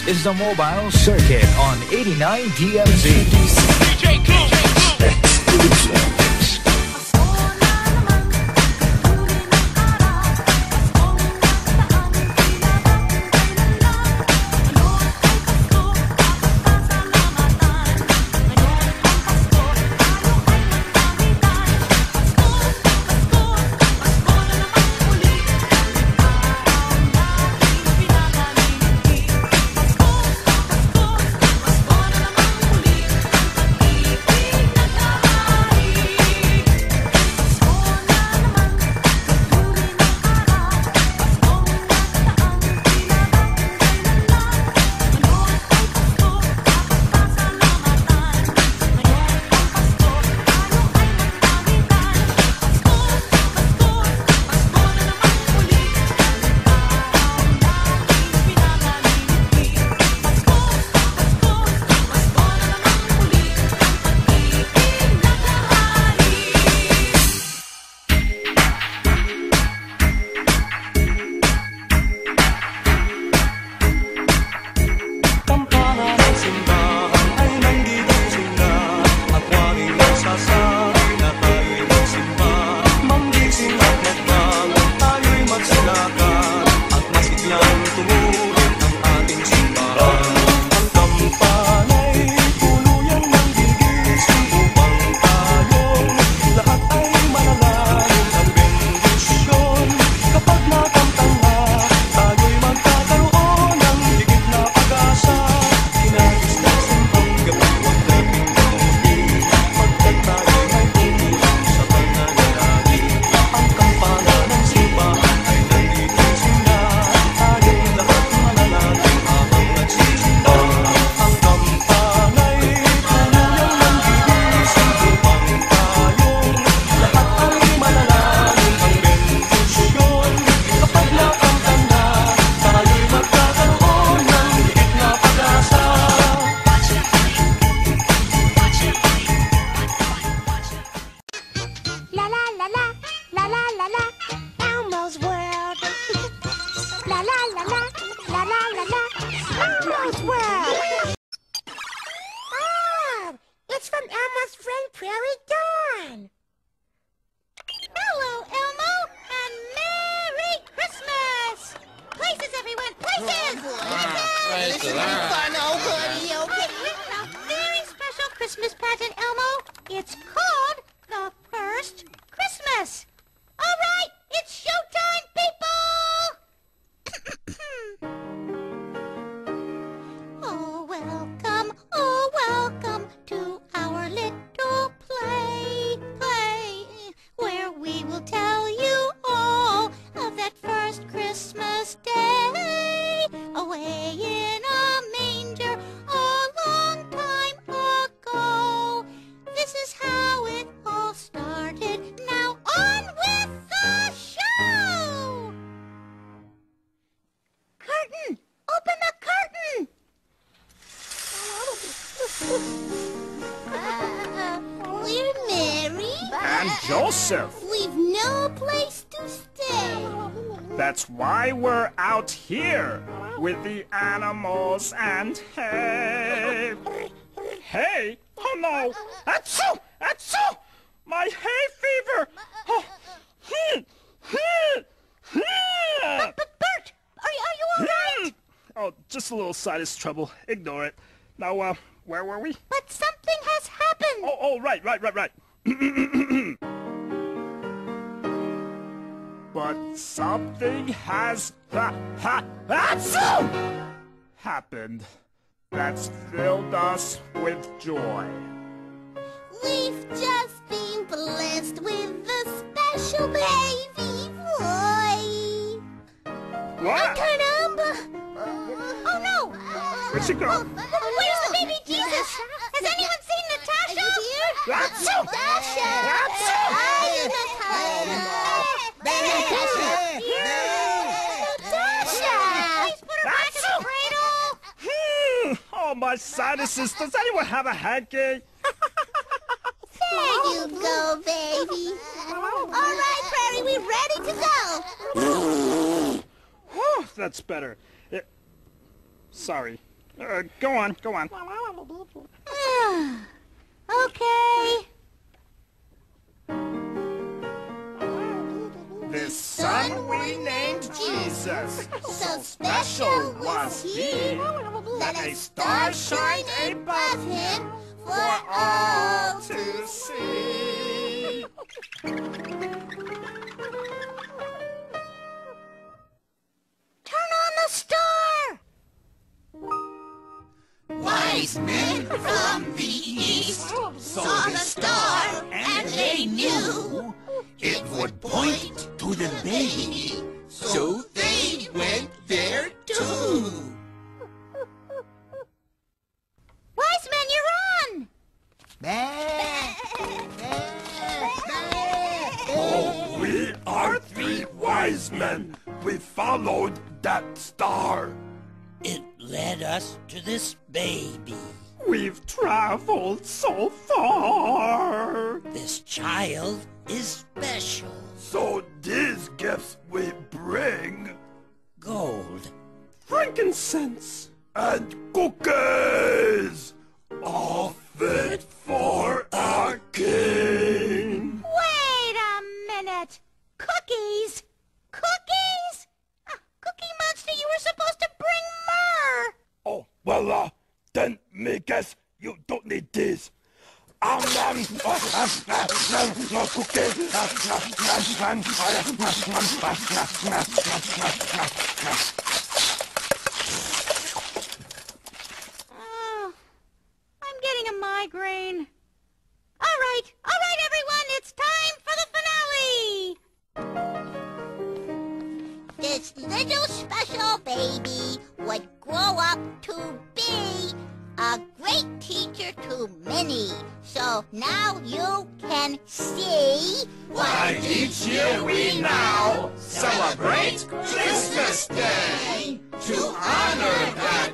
This is the Mobile Circuit on 89 DMZ. It's from Elmo's friend Prairie Dawn. Hello, Elmo, and Merry Christmas! Places, everyone, places! This is fun, oh, buddy, okay. A very special Christmas pageant, Elmo. It's called The First Christmas. All right, it's showtime, people! Oh, welcome to our little play, where we will tell you all of that first Christmas day, away in a manger a long time ago. This is how it all started. Now on with the show! Curtain! Open the curtain! We're Mary and Joseph. We've no place to stay. That's why we're out here with the animals and hay. Hay? Oh no! Achoo! Achoo! My hay fever! Oh. But Bert, are you all right? Oh, just a little sinus trouble. Ignore it. Now, where were we? But something has happened. Oh, right. But something has happened that's filled us with joy. We've just been blessed with a special baby boy. What? Caramba! Oh no! Where'd she go? Where's the baby Jesus? Has anyone seen Natasha? Achoo! Natasha! Achoo! Hi, Natasha! Natasha! Please put her back in the cradle! Oh, my sinuses. Does anyone have a hanky? There you go, baby. All right, Prairie, we're ready to go. Oh, that's better. Sorry. Go on, go on. Okay. This son we named Jesus, So special was he that a star shined above him for all to see. Turn on the star! Wise men from the east saw the star and they knew it would point to the baby, so they went there too. Wise men, you're on! Oh, we are three wise men. We followed that star. It led us to this baby. We've traveled so far. This child is special. So these gifts we bring, Gold, frankincense, and cookies, all fit for our king. Wait a minute! Cookies? Cookies? Cookie Monster, you were supposed to bring myrrh! Oh, well, then me guess you don't need these. Cookies. Oh, I'm getting a migraine. All right, everyone, it's time for the finale! This little special baby would grow up to be a great teacher to many. So now you can see Why each year we now celebrate Christmas Day to honor that